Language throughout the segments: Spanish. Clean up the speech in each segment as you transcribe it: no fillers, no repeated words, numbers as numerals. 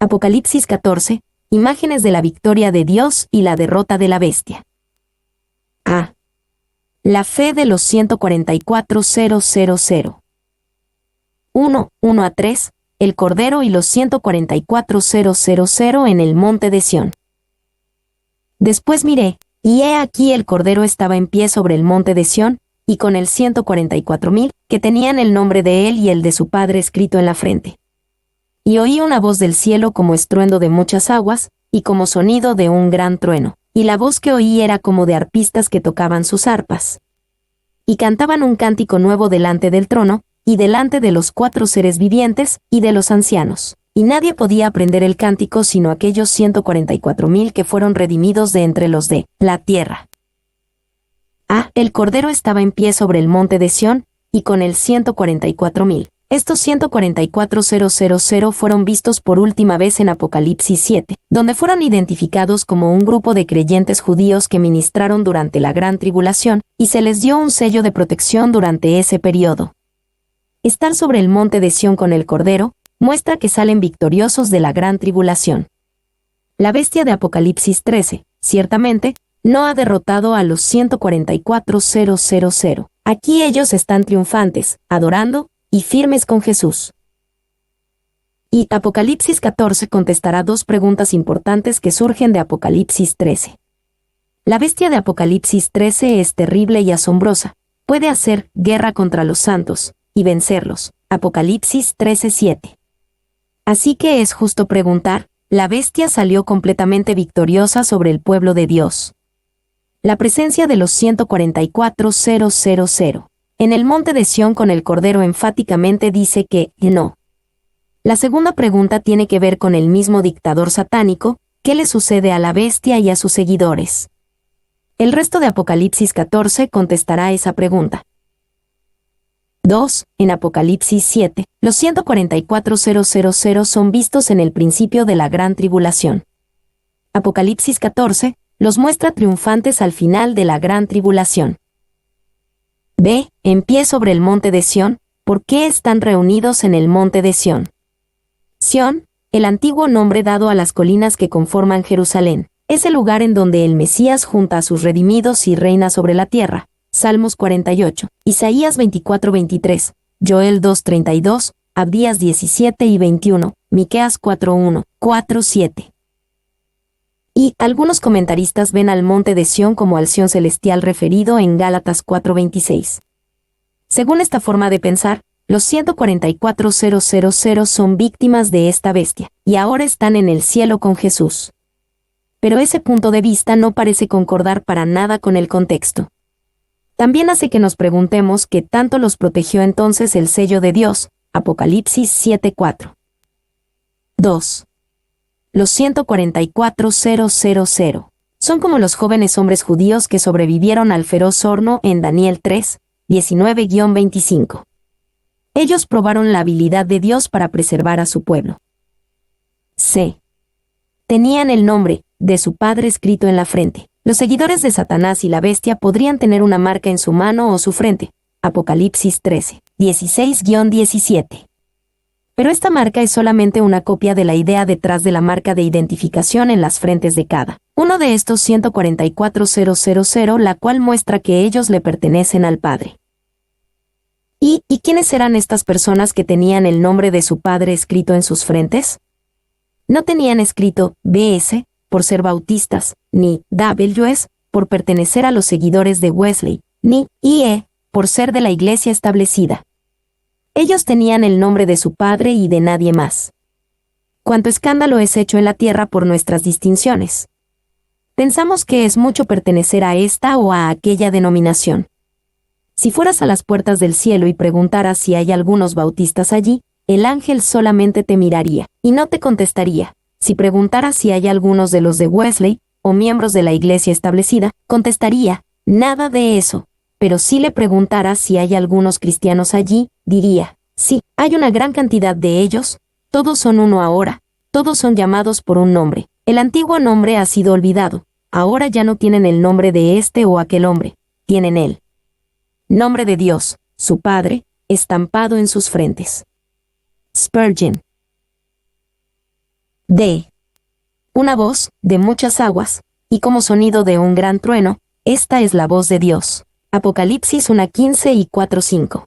Apocalipsis 14, imágenes de la victoria de Dios y la derrota de la bestia. A. La fe de los 144,000. 1 a 3, el Cordero y los 144,000 en el monte de Sión. Después miré, y he aquí el Cordero estaba en pie sobre el monte de Sión, y con el 144,000, que tenían el nombre de él y el de su Padre escrito en la frente. Y oí una voz del cielo como estruendo de muchas aguas, y como sonido de un gran trueno, y la voz que oí era como de arpistas que tocaban sus arpas. Y cantaban un cántico nuevo delante del trono, y delante de los 4 seres vivientes, y de los ancianos. Y nadie podía aprender el cántico sino aquellos 144,000 que fueron redimidos de entre los de la tierra. A. El Cordero estaba en pie sobre el monte de Sión, y con el 144,000. Estos 144,000 fueron vistos por última vez en Apocalipsis 7, donde fueron identificados como un grupo de creyentes judíos que ministraron durante la Gran Tribulación, y se les dio un sello de protección durante ese periodo. Estar sobre el monte de Sión con el Cordero muestra que salen victoriosos de la Gran Tribulación. La bestia de Apocalipsis 13, ciertamente, no ha derrotado a los 144,000. Aquí ellos están triunfantes, adorando, y firmes con Jesús. Y Apocalipsis 14 contestará 2 preguntas importantes que surgen de Apocalipsis 13. La bestia de Apocalipsis 13 es terrible y asombrosa, puede hacer guerra contra los santos, y vencerlos. Apocalipsis 13:7. Así que es justo preguntar, ¿la bestia salió completamente victoriosa sobre el pueblo de Dios? La presencia de los 144,000 en el monte de Sión con el Cordero enfáticamente dice que no. La segunda pregunta tiene que ver con el mismo dictador satánico, ¿qué le sucede a la bestia y a sus seguidores? El resto de Apocalipsis 14 contestará esa pregunta. 2. En Apocalipsis 7, los 144,000 son vistos en el principio de la Gran Tribulación. Apocalipsis 14 los muestra triunfantes al final de la Gran Tribulación. B. En pie sobre el monte de Sión, ¿por qué están reunidos en el monte de Sión? Sión, el antiguo nombre dado a las colinas que conforman Jerusalén, es el lugar en donde el Mesías junta a sus redimidos y reina sobre la tierra. Salmos 48, Isaías 24:23, Joel 2:32, Abdías 17 y 21, Miqueas 4:1, 4:7. Y algunos comentaristas ven al monte de Sión como al Sión celestial referido en Gálatas 4:26. Según esta forma de pensar, los 144,000 son víctimas de esta bestia, y ahora están en el cielo con Jesús. Pero ese punto de vista no parece concordar para nada con el contexto. También hace que nos preguntemos qué tanto los protegió entonces el sello de Dios, Apocalipsis 7:4. 2. Los 144,000 son como los jóvenes hombres judíos que sobrevivieron al feroz horno en Daniel 3, 19-25. Ellos probaron la habilidad de Dios para preservar a su pueblo. C. Tenían el nombre de su Padre escrito en la frente. Los seguidores de Satanás y la bestia podrían tener una marca en su mano o su frente. Apocalipsis 13, 16-17. Pero esta marca es solamente una copia de la idea detrás de la marca de identificación en las frentes de cada uno de estos 144,000, la cual muestra que ellos le pertenecen al Padre. ¿Y quiénes eran estas personas que tenían el nombre de su Padre escrito en sus frentes? No tenían escrito BS, por ser bautistas, ni WS, por pertenecer a los seguidores de Wesley, ni IE, por ser de la iglesia establecida. Ellos tenían el nombre de su Padre y de nadie más. Cuánto escándalo es hecho en la tierra por nuestras distinciones. Pensamos que es mucho pertenecer a esta o a aquella denominación. Si fueras a las puertas del cielo y preguntaras si hay algunos bautistas allí, el ángel solamente te miraría, y no te contestaría. Si preguntaras si hay algunos de los de Wesley, o miembros de la iglesia establecida, contestaría, nada de eso. Pero si le preguntaras si hay algunos cristianos allí, diría, sí, hay una gran cantidad de ellos, todos son uno ahora, todos son llamados por un nombre. El antiguo nombre ha sido olvidado, ahora ya no tienen el nombre de este o aquel hombre, tienen el nombre de Dios, su Padre, estampado en sus frentes. Spurgeon. D. Una voz, de muchas aguas, y como sonido de un gran trueno, esta es la voz de Dios. Apocalipsis 1:15 y 4:5.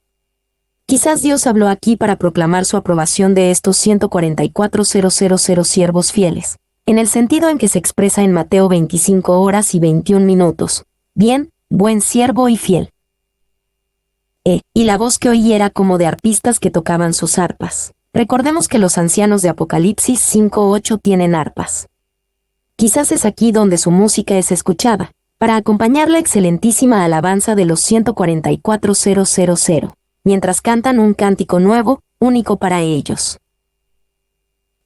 Quizás Dios habló aquí para proclamar su aprobación de estos 144,000 siervos fieles, en el sentido en que se expresa en Mateo 25 horas y 21 minutos. Bien, buen siervo y fiel. Y la voz que oí era como de arpistas que tocaban sus arpas. Recordemos que los ancianos de Apocalipsis 5:8 tienen arpas. Quizás es aquí donde su música es escuchada, para acompañar la excelentísima alabanza de los 144,000, mientras cantan un cántico nuevo, único para ellos.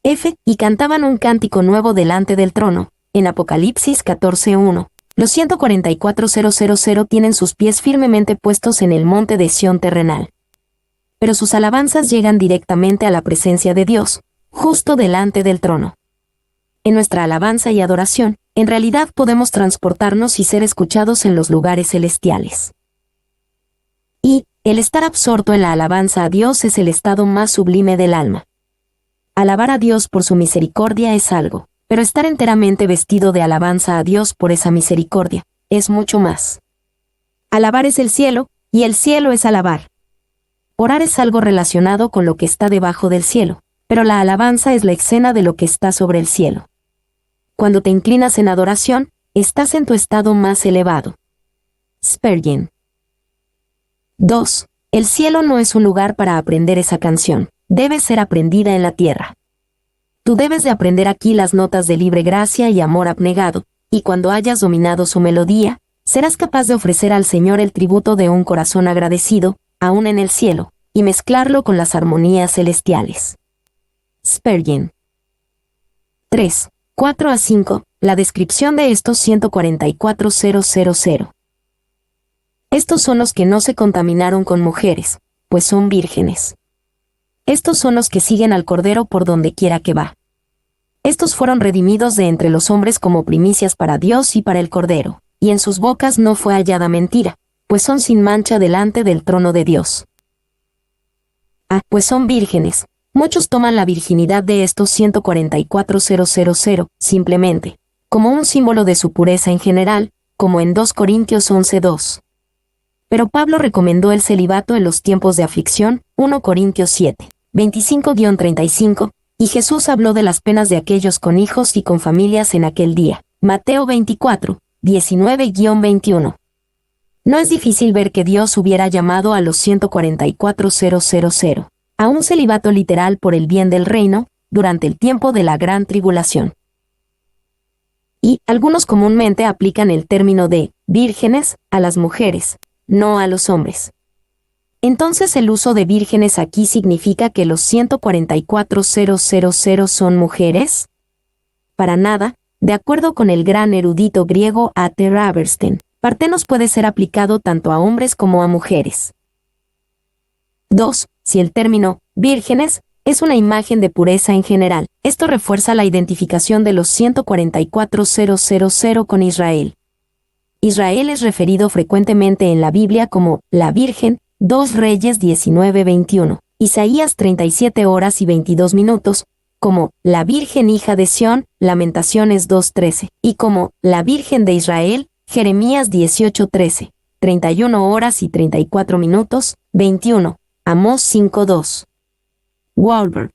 Y cantaban un cántico nuevo delante del trono, en Apocalipsis 14:1. Los 144,000 tienen sus pies firmemente puestos en el monte de Sión terrenal. Pero sus alabanzas llegan directamente a la presencia de Dios, justo delante del trono. En nuestra alabanza y adoración, en realidad podemos transportarnos y ser escuchados en los lugares celestiales. Y, el estar absorto en la alabanza a Dios es el estado más sublime del alma. Alabar a Dios por su misericordia es algo, pero estar enteramente vestido de alabanza a Dios por esa misericordia, es mucho más. Alabar es el cielo, y el cielo es alabar. Orar es algo relacionado con lo que está debajo del cielo, pero la alabanza es la escena de lo que está sobre el cielo. Cuando te inclinas en adoración, estás en tu estado más elevado. Spurgeon. 2. El cielo no es un lugar para aprender esa canción, debe ser aprendida en la tierra. Tú debes de aprender aquí las notas de libre gracia y amor abnegado, y cuando hayas dominado su melodía, serás capaz de ofrecer al Señor el tributo de un corazón agradecido, aún en el cielo, y mezclarlo con las armonías celestiales. Spurgeon. 3. 4-5. La descripción de estos 144,000. Estos son los que no se contaminaron con mujeres, pues son vírgenes. Estos son los que siguen al Cordero por donde quiera que va. Estos fueron redimidos de entre los hombres como primicias para Dios y para el Cordero, y en sus bocas no fue hallada mentira, pues son sin mancha delante del trono de Dios. Pues son vírgenes. Muchos toman la virginidad de estos 144,000, simplemente, como un símbolo de su pureza en general, como en 2 Corintios 11:2. Pero Pablo recomendó el celibato en los tiempos de aflicción, 1 Corintios 7, 25-35, y Jesús habló de las penas de aquellos con hijos y con familias en aquel día, Mateo 24, 19-21. No es difícil ver que Dios hubiera llamado a los 144,000 a un celibato literal por el bien del reino, durante el tiempo de la gran tribulación. Y algunos comúnmente aplican el término de vírgenes a las mujeres, no a los hombres. Entonces el uso de vírgenes aquí significa que los 144,000 son mujeres? Para nada, de acuerdo con el gran erudito griego A.T. Raberstein, Partenos puede ser aplicado tanto a hombres como a mujeres. 2. Si el término vírgenes es una imagen de pureza en general, esto refuerza la identificación de los 144,000 con Israel. Israel es referido frecuentemente en la Biblia como la Virgen, 2 Reyes 19:21, Isaías 37 horas y 22 minutos, como la Virgen hija de Sión, Lamentaciones 2:13, y como la Virgen de Israel, Jeremías 18:13, 31 horas y 34 minutos, 21, Amós 5:2. Wahlberg.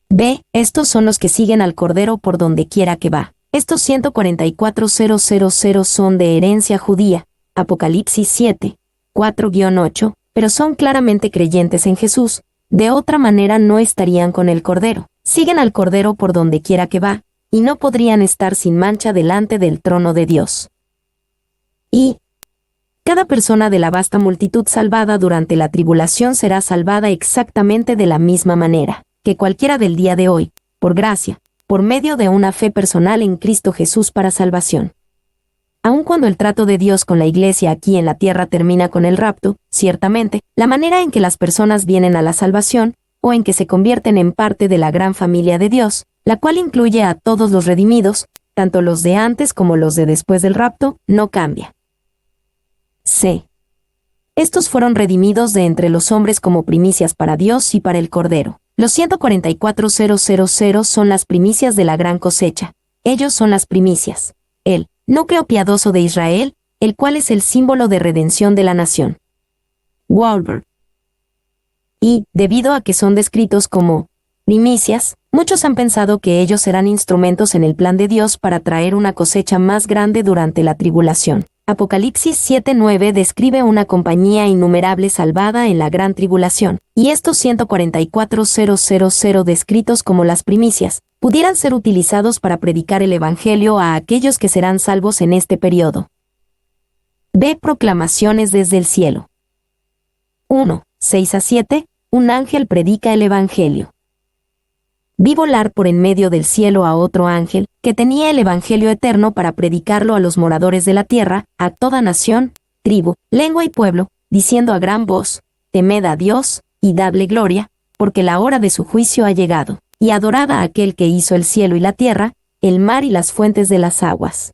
B. Estos son los que siguen al Cordero por donde quiera que va. Estos 144,000 son de herencia judía, Apocalipsis 7, 4-8, pero son claramente creyentes en Jesús, de otra manera no estarían con el Cordero. Siguen al Cordero por donde quiera que va, y no podrían estar sin mancha delante del trono de Dios. Y cada persona de la vasta multitud salvada durante la tribulación será salvada exactamente de la misma manera que cualquiera del día de hoy, por gracia, por medio de una fe personal en Cristo Jesús para salvación. Aun cuando el trato de Dios con la Iglesia aquí en la tierra termina con el rapto, ciertamente, la manera en que las personas vienen a la salvación, o en que se convierten en parte de la gran familia de Dios, la cual incluye a todos los redimidos, tanto los de antes como los de después del rapto, no cambia. C. Estos fueron redimidos de entre los hombres como primicias para Dios y para el Cordero. Los 144.000 son las primicias de la gran cosecha. Ellos son las primicias. El núcleo piadoso de Israel, el cual es el símbolo de redención de la nación. Wahlberg. Y, debido a que son descritos como primicias, muchos han pensado que ellos serán instrumentos en el plan de Dios para traer una cosecha más grande durante la tribulación. Apocalipsis 7:9 describe una compañía innumerable salvada en la gran tribulación, y estos 144.000 descritos como las primicias, pudieran ser utilizados para predicar el Evangelio a aquellos que serán salvos en este periodo. B. Proclamaciones desde el cielo. 1. 6-7. Un ángel predica el Evangelio. Vi volar por en medio del cielo a otro ángel, que tenía el Evangelio eterno para predicarlo a los moradores de la tierra, a toda nación, tribu, lengua y pueblo, diciendo a gran voz: Temed a Dios, y dadle gloria, porque la hora de su juicio ha llegado, y adorad a aquel que hizo el cielo y la tierra, el mar y las fuentes de las aguas.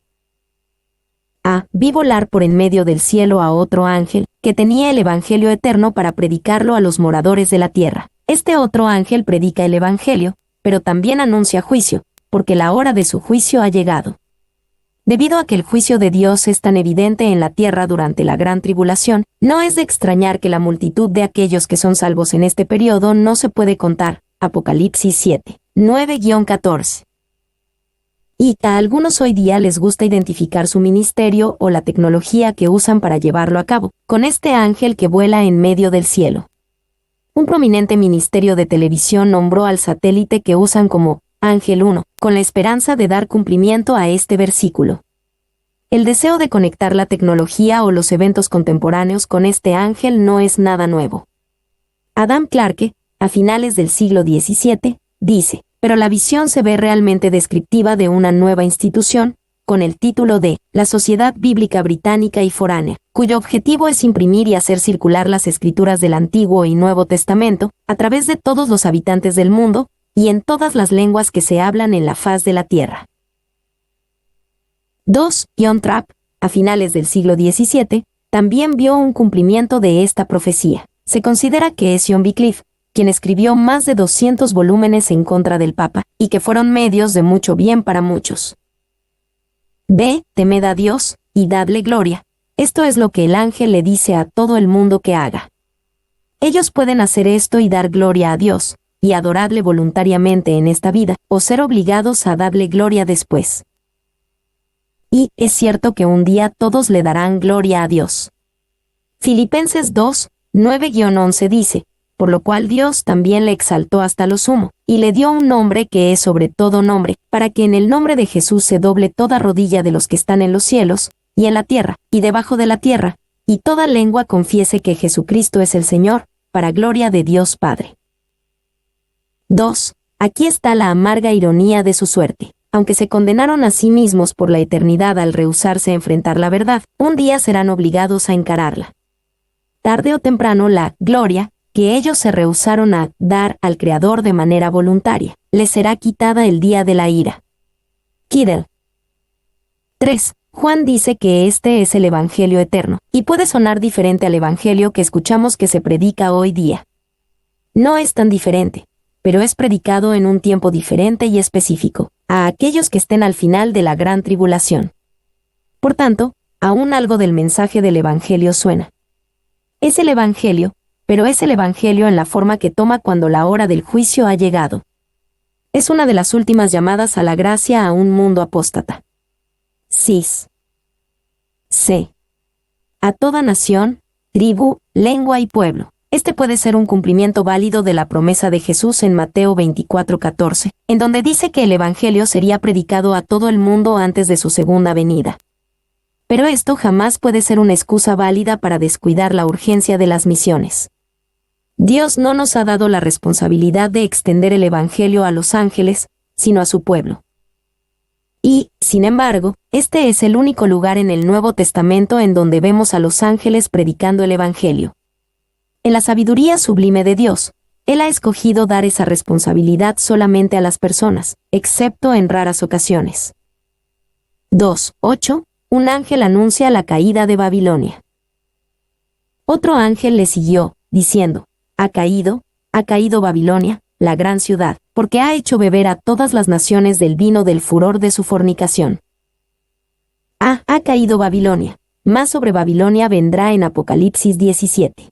Vi volar por en medio del cielo a otro ángel, que tenía el Evangelio eterno para predicarlo a los moradores de la tierra. Este otro ángel predica el Evangelio, pero también anuncia juicio, porque la hora de su juicio ha llegado. Debido a que el juicio de Dios es tan evidente en la tierra durante la gran tribulación, no es de extrañar que la multitud de aquellos que son salvos en este periodo no se puede contar. Apocalipsis 7, 9-14. Y a algunos hoy día les gusta identificar su ministerio o la tecnología que usan para llevarlo a cabo, con este ángel que vuela en medio del cielo. Un prominente ministerio de televisión nombró al satélite que usan como Ángel 1, con la esperanza de dar cumplimiento a este versículo. El deseo de conectar la tecnología o los eventos contemporáneos con este ángel no es nada nuevo. Adam Clarke, a finales del siglo XVII, dice: pero la visión se ve realmente descriptiva de una nueva institución, con el título de La Sociedad Bíblica Británica y Foránea, cuyo objetivo es imprimir y hacer circular las escrituras del Antiguo y Nuevo Testamento a través de todos los habitantes del mundo y en todas las lenguas que se hablan en la faz de la tierra. 2. John Trapp, a finales del siglo XVII, también vio un cumplimiento de esta profecía. Se considera que es John Wycliffe, quien escribió más de 200 volúmenes en contra del Papa, y que fueron medios de mucho bien para muchos. B. Temed a Dios, y dadle gloria. Esto es lo que el ángel le dice a todo el mundo que haga. Ellos pueden hacer esto y dar gloria a Dios, y adorarle voluntariamente en esta vida, o ser obligados a darle gloria después. Y es cierto que un día todos le darán gloria a Dios. Filipenses 2, 9-11 dice: por lo cual Dios también le exaltó hasta lo sumo, y le dio un nombre que es sobre todo nombre, para que en el nombre de Jesús se doble toda rodilla de los que están en los cielos, y en la tierra, y debajo de la tierra, y toda lengua confiese que Jesucristo es el Señor, para gloria de Dios Padre. 2. Aquí está la amarga ironía de su suerte. Aunque se condenaron a sí mismos por la eternidad al rehusarse a enfrentar la verdad, un día serán obligados a encararla. Tarde o temprano la gloria, que ellos se rehusaron a dar al Creador de manera voluntaria, les será quitada el día de la ira. Kiddell. 3. Juan dice que este es el Evangelio eterno, y puede sonar diferente al Evangelio que escuchamos que se predica hoy día. No es tan diferente, pero es predicado en un tiempo diferente y específico, a aquellos que estén al final de la gran tribulación. Por tanto, aún algo del mensaje del Evangelio suena. Es el Evangelio, pero es el Evangelio en la forma que toma cuando la hora del juicio ha llegado. Es una de las últimas llamadas a la gracia a un mundo apóstata. Cis. C. A toda nación, tribu, lengua y pueblo. Este puede ser un cumplimiento válido de la promesa de Jesús en Mateo 24:14, en donde dice que el Evangelio sería predicado a todo el mundo antes de su segunda venida. Pero esto jamás puede ser una excusa válida para descuidar la urgencia de las misiones. Dios no nos ha dado la responsabilidad de extender el Evangelio a los ángeles, sino a su pueblo. Y, sin embargo, este es el único lugar en el Nuevo Testamento en donde vemos a los ángeles predicando el Evangelio. En la sabiduría sublime de Dios, Él ha escogido dar esa responsabilidad solamente a las personas, excepto en raras ocasiones. 2:8. Un ángel anuncia la caída de Babilonia. Otro ángel le siguió, diciendo: ha caído Babilonia, la gran ciudad, porque ha hecho beber a todas las naciones del vino del furor de su fornicación. Ha caído Babilonia. Más sobre Babilonia vendrá en Apocalipsis 17.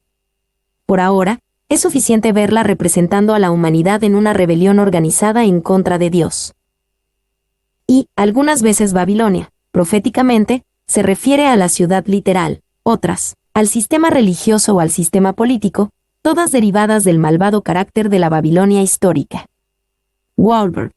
Por ahora, es suficiente verla representando a la humanidad en una rebelión organizada en contra de Dios. Y, algunas veces Babilonia, proféticamente, se refiere a la ciudad literal, otras, al sistema religioso o al sistema político, todas derivadas del malvado carácter de la Babilonia histórica. Walberg.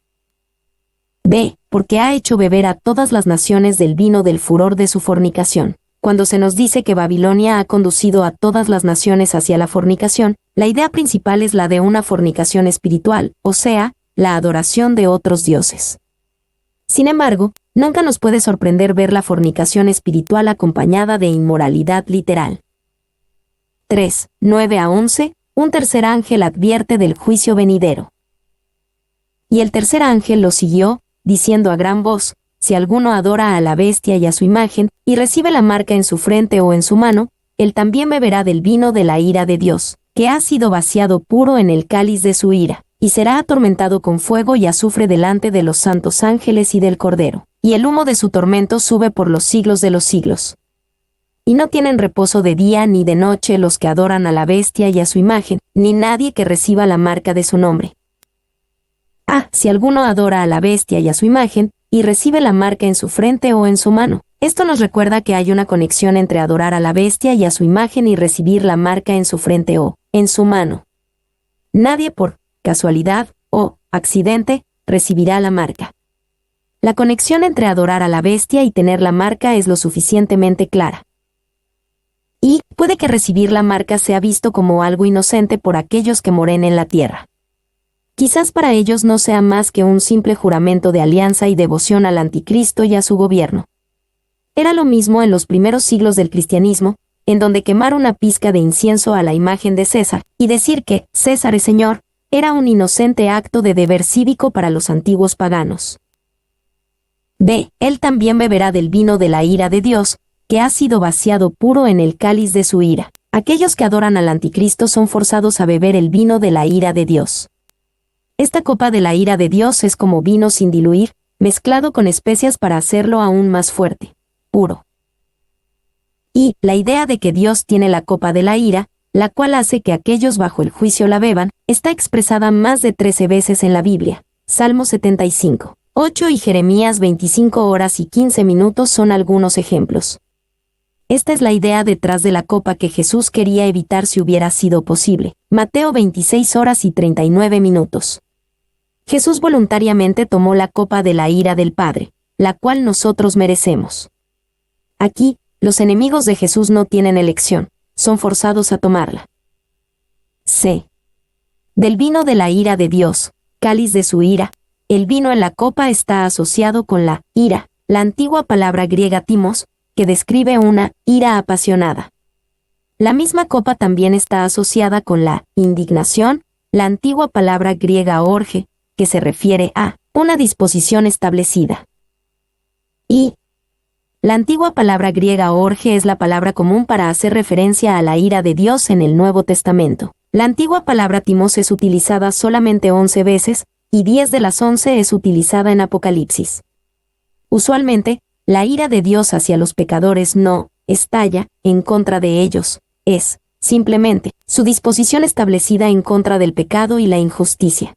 B. Porque ha hecho beber a todas las naciones del vino del furor de su fornicación. Cuando se nos dice que Babilonia ha conducido a todas las naciones hacia la fornicación, la idea principal es la de una fornicación espiritual, o sea, la adoración de otros dioses. Sin embargo, nunca nos puede sorprender ver la fornicación espiritual acompañada de inmoralidad literal. 3. 9 a 11. Un tercer ángel advierte del juicio venidero. Y el tercer ángel lo siguió, diciendo a gran voz: si alguno adora a la bestia y a su imagen, y recibe la marca en su frente o en su mano, él también beberá del vino de la ira de Dios, que ha sido vaciado puro en el cáliz de su ira, y será atormentado con fuego y azufre delante de los santos ángeles y del Cordero, y el humo de su tormento sube por los siglos de los siglos. Y no tienen reposo de día ni de noche los que adoran a la bestia y a su imagen, ni nadie que reciba la marca de su nombre. Si alguno adora a la bestia y a su imagen, y recibe la marca en su frente o en su mano. Esto nos recuerda que hay una conexión entre adorar a la bestia y a su imagen y recibir la marca en su frente o en su mano. Nadie por casualidad o accidente recibirá la marca. La conexión entre adorar a la bestia y tener la marca es lo suficientemente clara. Y puede que recibir la marca sea visto como algo inocente por aquellos que moren en la tierra. Quizás para ellos no sea más que un simple juramento de alianza y devoción al anticristo y a su gobierno. Era lo mismo en los primeros siglos del cristianismo, en donde quemar una pizca de incienso a la imagen de César, y decir que César es Señor, era un inocente acto de deber cívico para los antiguos paganos. B. Él también beberá del vino de la ira de Dios, que ha sido vaciado puro en el cáliz de su ira. Aquellos que adoran al anticristo son forzados a beber el vino de la ira de Dios. Esta copa de la ira de Dios es como vino sin diluir, mezclado con especias para hacerlo aún más fuerte, puro. Y la idea de que Dios tiene la copa de la ira, la cual hace que aquellos bajo el juicio la beban, está expresada más de 13 veces en la Biblia. Salmo 75, 8 y Jeremías 25 horas y 15 minutos son algunos ejemplos. Esta es la idea detrás de la copa que Jesús quería evitar si hubiera sido posible. Mateo 26 horas y 39 minutos. Jesús voluntariamente tomó la copa de la ira del Padre, la cual nosotros merecemos. Aquí, los enemigos de Jesús no tienen elección, son forzados a tomarla. C. Del vino de la ira de Dios, cáliz de su ira. El vino en la copa está asociado con la ira, la antigua palabra griega timos, que describe una ira apasionada. La misma copa también está asociada con la indignación, la antigua palabra griega orge, que se refiere a una disposición establecida. Y la antigua palabra griega orge es la palabra común para hacer referencia a la ira de Dios en el Nuevo Testamento. La antigua palabra timos es utilizada solamente 11 veces, y 10 de las 11 es utilizada en Apocalipsis. Usualmente, la ira de Dios hacia los pecadores no estalla en contra de ellos, es, simplemente, su disposición establecida en contra del pecado y la injusticia.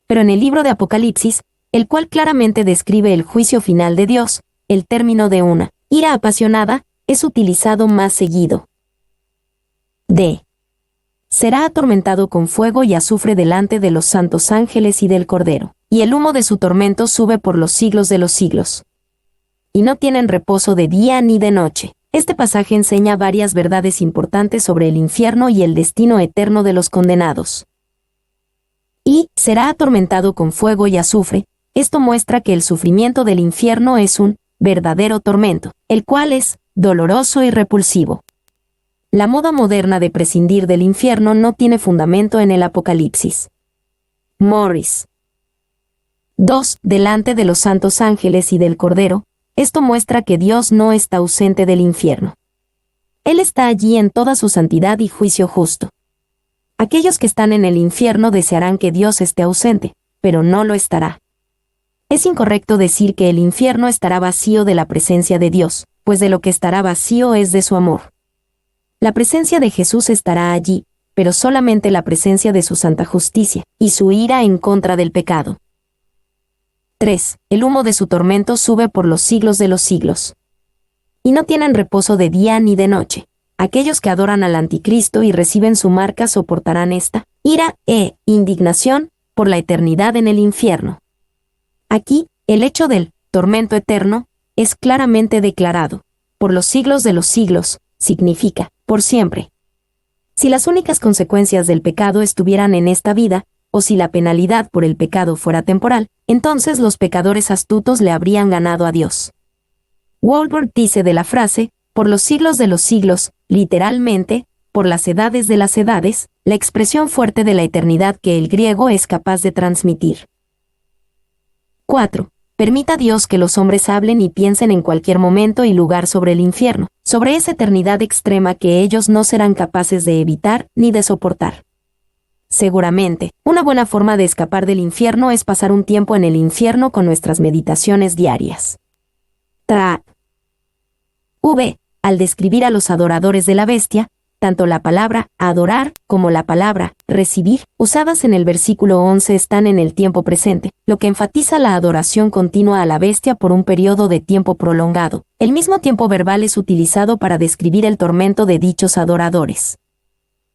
Pero en el libro de Apocalipsis, el cual claramente describe el juicio final de Dios, el término de una ira apasionada es utilizado más seguido. D. Será atormentado con fuego y azufre delante de los santos ángeles y del Cordero, y el humo de su tormento sube por los siglos de los siglos. Y no tienen reposo de día ni de noche. Este pasaje enseña varias verdades importantes sobre el infierno y el destino eterno de los condenados. Y será atormentado con fuego y azufre. Esto muestra que el sufrimiento del infierno es un verdadero tormento, el cual es doloroso y repulsivo. La moda moderna de prescindir del infierno no tiene fundamento en el Apocalipsis. Morris. 2. Delante de los santos ángeles y del Cordero. Esto muestra que Dios no está ausente del infierno. Él está allí en toda su santidad y juicio justo. Aquellos que están en el infierno desearán que Dios esté ausente, pero no lo estará. Es incorrecto decir que el infierno estará vacío de la presencia de Dios, pues de lo que estará vacío es de su amor. La presencia de Jesús estará allí, pero solamente la presencia de su santa justicia, y su ira en contra del pecado. 3. El humo de su tormento sube por los siglos de los siglos. Y no tienen reposo de día ni de noche. Aquellos que adoran al anticristo y reciben su marca soportarán esta ira e indignación por la eternidad en el infierno. Aquí, el hecho del tormento eterno es claramente declarado. Por los siglos de los siglos, significa, por siempre. Si las únicas consecuencias del pecado estuvieran en esta vida, o si la penalidad por el pecado fuera temporal, entonces los pecadores astutos le habrían ganado a Dios. Walbert dice de la frase, por los siglos de los siglos, literalmente, por las edades de las edades, la expresión fuerte de la eternidad que el griego es capaz de transmitir. 4. Permita Dios que los hombres hablen y piensen en cualquier momento y lugar sobre el infierno, sobre esa eternidad extrema que ellos no serán capaces de evitar ni de soportar. Seguramente, una buena forma de escapar del infierno es pasar un tiempo en el infierno con nuestras meditaciones diarias. Al describir a los adoradores de la bestia, tanto la palabra adorar como la palabra recibir, usadas en el versículo 11 están en el tiempo presente, lo que enfatiza la adoración continua a la bestia por un periodo de tiempo prolongado. El mismo tiempo verbal es utilizado para describir el tormento de dichos adoradores.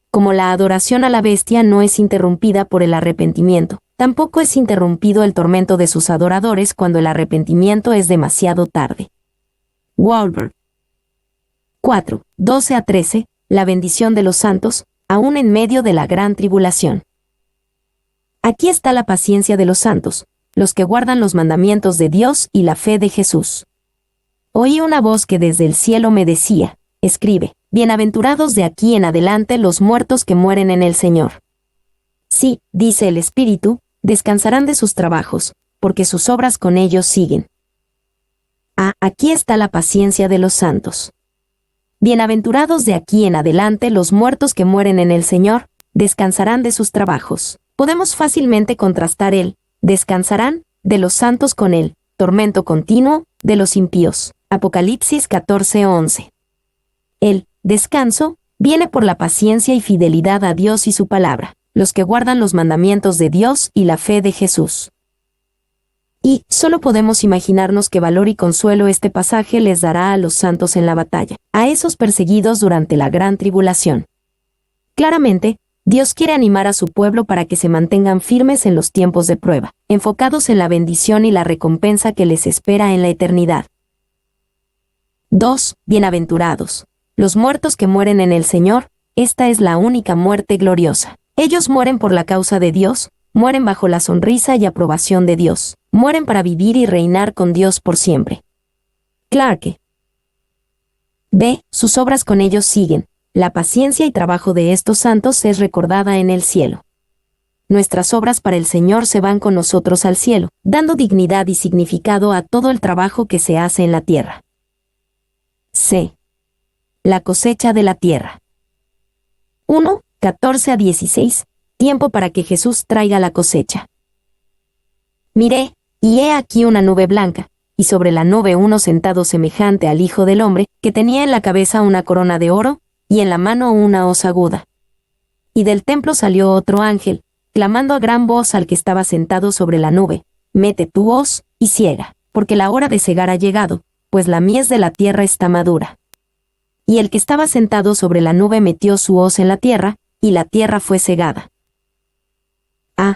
Como la adoración a la bestia no es interrumpida por el arrepentimiento, tampoco es interrumpido el tormento de sus adoradores cuando el arrepentimiento es demasiado tarde. Walbert. 4. 12 a 13. La bendición de los santos, aún en medio de la gran tribulación. Aquí está la paciencia de los santos, los que guardan los mandamientos de Dios y la fe de Jesús. Oí una voz que desde el cielo me decía, escribe, bienaventurados de aquí en adelante los muertos que mueren en el Señor. Sí, dice el Espíritu, descansarán de sus trabajos, porque sus obras con ellos siguen. Aquí está la paciencia de los santos. Bienaventurados de aquí en adelante los muertos que mueren en el Señor, descansarán de sus trabajos. Podemos fácilmente contrastar el descansarán de los santos con el tormento continuo de los impíos. Apocalipsis 14:11. El descanso viene por la paciencia y fidelidad a Dios y su palabra, los que guardan los mandamientos de Dios y la fe de Jesús. Y solo podemos imaginarnos qué valor y consuelo este pasaje les dará a los santos en la batalla, a esos perseguidos durante la gran tribulación. Claramente, Dios quiere animar a su pueblo para que se mantengan firmes en los tiempos de prueba, enfocados en la bendición y la recompensa que les espera en la eternidad. 2. Bienaventurados. Los muertos que mueren en el Señor, esta es la única muerte gloriosa. Ellos mueren por la causa de Dios, mueren bajo la sonrisa y aprobación de Dios, mueren para vivir y reinar con Dios por siempre. Clarke. B. Sus obras con ellos siguen. La paciencia y trabajo de estos santos es recordada en el cielo. Nuestras obras para el Señor se van con nosotros al cielo, dando dignidad y significado a todo el trabajo que se hace en la tierra. C. La cosecha de la tierra. 1. 14 a 16. Tiempo para que Jesús traiga la cosecha. Miré, y he aquí una nube blanca, y sobre la nube uno sentado semejante al Hijo del Hombre, que tenía en la cabeza una corona de oro, y en la mano una hoz aguda. Y del templo salió otro ángel, clamando a gran voz al que estaba sentado sobre la nube, mete tu hoz, y ciega, porque la hora de cegar ha llegado, pues la mies de la tierra está madura. Y el que estaba sentado sobre la nube metió su hoz en la tierra, y la tierra fue cegada.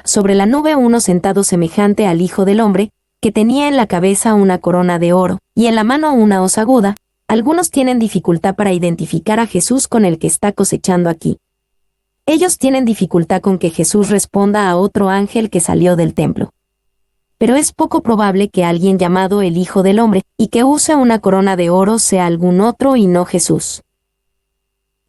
Sobre la nube uno sentado semejante al Hijo del Hombre, que tenía en la cabeza una corona de oro, y en la mano una hoz aguda. Algunos tienen dificultad para identificar a Jesús con el que está cosechando aquí. Ellos tienen dificultad con que Jesús responda a otro ángel que salió del templo. Pero es poco probable que alguien llamado el Hijo del Hombre, y que use una corona de oro sea algún otro y no Jesús.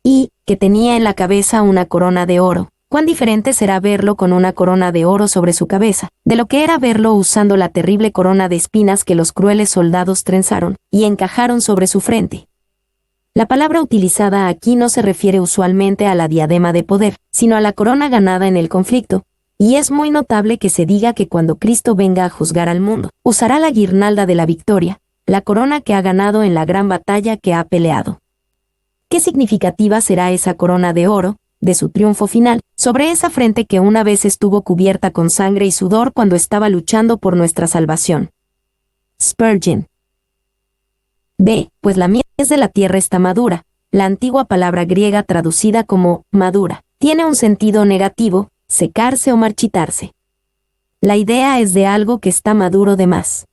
Y, que tenía en la cabeza una corona de oro. Cuán diferente será verlo con una corona de oro sobre su cabeza, de lo que era verlo usando la terrible corona de espinas que los crueles soldados trenzaron y encajaron sobre su frente. La palabra utilizada aquí no se refiere usualmente a la diadema de poder, sino a la corona ganada en el conflicto, y es muy notable que se diga que cuando Cristo venga a juzgar al mundo, usará la guirnalda de la victoria, la corona que ha ganado en la gran batalla que ha peleado. Qué significativa será esa corona de oro, de su triunfo final, sobre esa frente que una vez estuvo cubierta con sangre y sudor cuando estaba luchando por nuestra salvación. Spurgeon. B. Pues la mies de la tierra está madura. La antigua palabra griega traducida como madura tiene un sentido negativo, secarse o marchitarse. La idea es de algo que está maduro de más.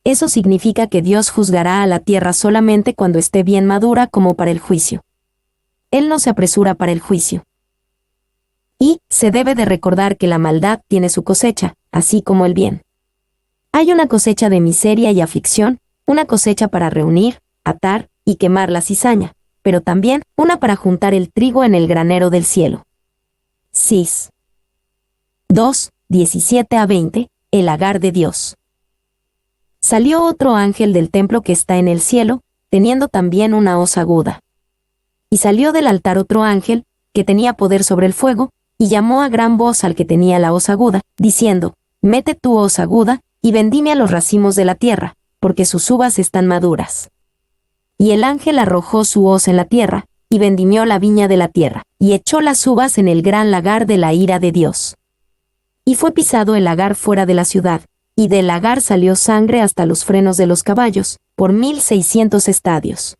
Eso significa que Dios juzgará a la tierra solamente cuando esté bien madura como para el juicio. Él no se apresura para el juicio. Y se debe de recordar que la maldad tiene su cosecha, así como el bien. Hay una cosecha de miseria y aflicción, una cosecha para reunir, atar y quemar la cizaña, pero también una para juntar el trigo en el granero del cielo. Cis. 2, 17-20, el lagar de Dios. Salió otro ángel del templo que está en el cielo, teniendo también una hoz aguda. Y salió del altar otro ángel, que tenía poder sobre el fuego, y llamó a gran voz al que tenía la hoz aguda, diciendo, mete tu hoz aguda, y vendime a los racimos de la tierra, porque sus uvas están maduras. Y el ángel arrojó su hoz en la tierra, y vendimió la viña de la tierra, y echó las uvas en el gran lagar de la ira de Dios. Y fue pisado el lagar fuera de la ciudad, y del lagar salió sangre hasta los frenos de los caballos, por 1600 estadios.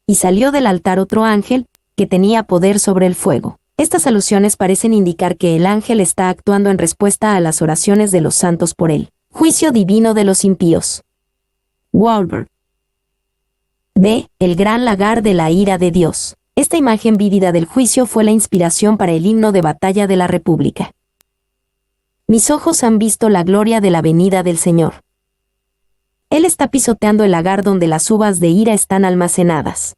Y salió del altar otro ángel, que tenía poder sobre el fuego. Estas alusiones parecen indicar que el ángel está actuando en respuesta a las oraciones de los santos por él. Juicio divino de los impíos. Walberg. B. El gran lagar de la ira de Dios. Esta imagen vívida del juicio fue la inspiración para el himno de batalla de la República. Mis ojos han visto la gloria de la venida del Señor. Él está pisoteando el lagar donde las uvas de ira están almacenadas.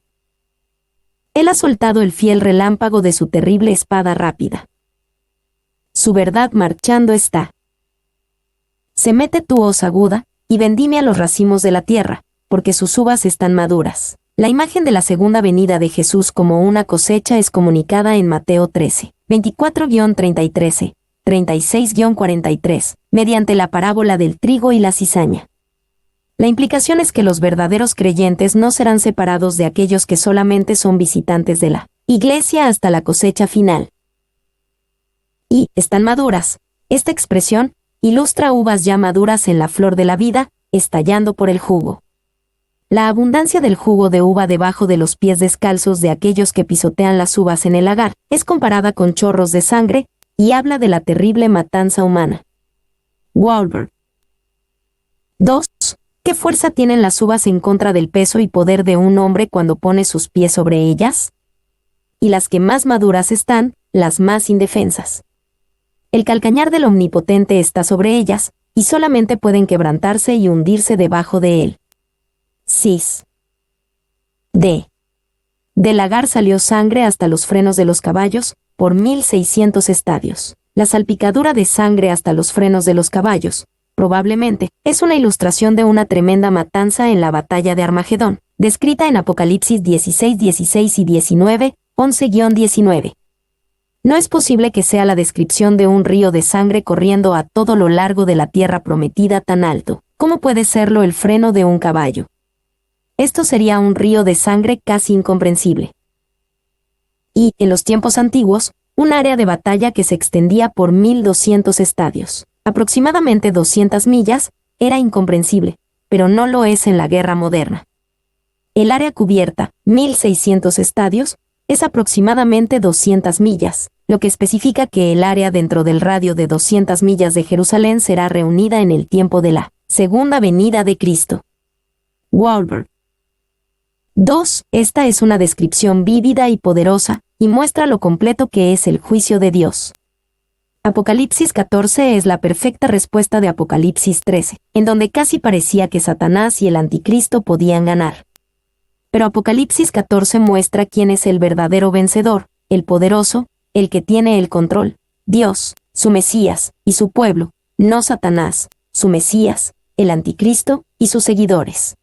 Él ha soltado el fiel relámpago de su terrible espada rápida. Su verdad marchando está. Se mete tu hoz aguda, y vendime a los racimos de la tierra, porque sus uvas están maduras. La imagen de la segunda venida de Jesús como una cosecha es comunicada en Mateo 13, 24-33, 36-43, mediante la parábola del trigo y la cizaña. La implicación es que los verdaderos creyentes no serán separados de aquellos que solamente son visitantes de la iglesia hasta la cosecha final. Y están maduras. Esta expresión ilustra uvas ya maduras en la flor de la vida, estallando por el jugo. La abundancia del jugo de uva debajo de los pies descalzos de aquellos que pisotean las uvas en el lagar es comparada con chorros de sangre y habla de la terrible matanza humana. Walberg. 2. ¿Qué fuerza tienen las uvas en contra del peso y poder de un hombre cuando pone sus pies sobre ellas? Y las que más maduras están, las más indefensas. El calcañar del Omnipotente está sobre ellas, y solamente pueden quebrantarse y hundirse debajo de él. Cis. D. Del lagar salió sangre hasta los frenos de los caballos, por 1600 estadios. La salpicadura de sangre hasta los frenos de los caballos, probablemente, es una ilustración de una tremenda matanza en la batalla de Armagedón, descrita en Apocalipsis 16, 16 y 19, 11-19. No es posible que sea la descripción de un río de sangre corriendo a todo lo largo de la tierra prometida tan alto. ¿Cómo puede serlo el freno de un caballo? Esto sería un río de sangre casi incomprensible. Y, en los tiempos antiguos, un área de batalla que se extendía por 1200 estadios, aproximadamente 200 millas, era incomprensible, pero no lo es en la guerra moderna. El área cubierta, 1600 estadios, es aproximadamente 200 millas, lo que especifica que el área dentro del radio de 200 millas de Jerusalén será reunida en el tiempo de la segunda venida de Cristo. Walberg. 2. Esta es una descripción vívida y poderosa, y muestra lo completo que es el juicio de Dios. Apocalipsis 14 es la perfecta respuesta de Apocalipsis 13, en donde casi parecía que Satanás y el Anticristo podían ganar. Pero Apocalipsis 14 muestra quién es el verdadero vencedor, el poderoso, el que tiene el control, Dios, su Mesías, y su pueblo, no Satanás, su Mesías, el Anticristo, y sus seguidores.